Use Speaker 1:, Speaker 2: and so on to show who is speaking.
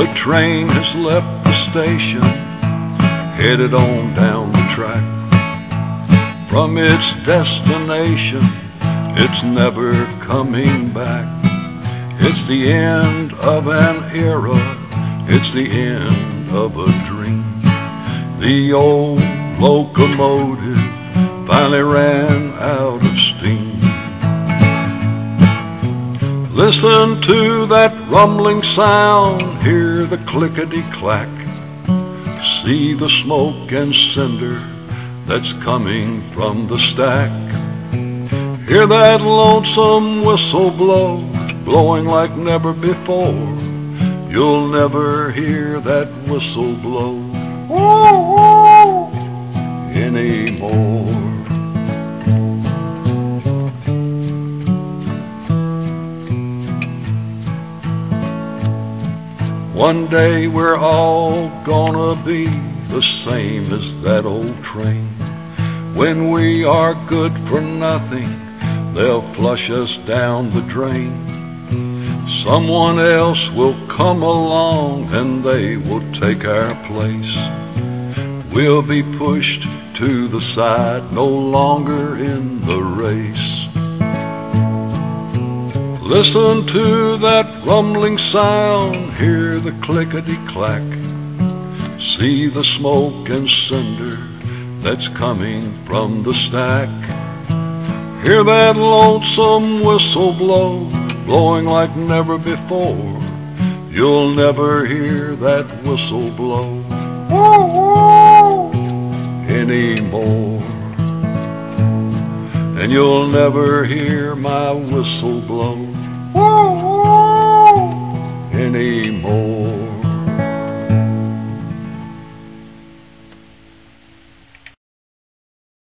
Speaker 1: The train has left the station, headed on down the track. From its destination, it's never coming back. It's the end of an era, it's the end of a dream. The old locomotive finally ran out of steam. Listen to that rumbling sound, hear the clickety-clack. See the smoke and cinder that's coming from the stack. Hear that lonesome whistle blow, blowing like never before. You'll never hear that whistle blow anymore. One day we're all gonna be the same as that old train. When we are good for nothing, they'll flush us down the drain. Someone else will come along and they will take our place. We'll be pushed to the side, no longer in the race. Listen to that rumbling sound, hear the clickety-clack. See the smoke and cinder that's coming from the stack. Hear that lonesome whistle blow, blowing like never before. You'll never hear that whistle blow anymore. And you'll never hear my whistle blow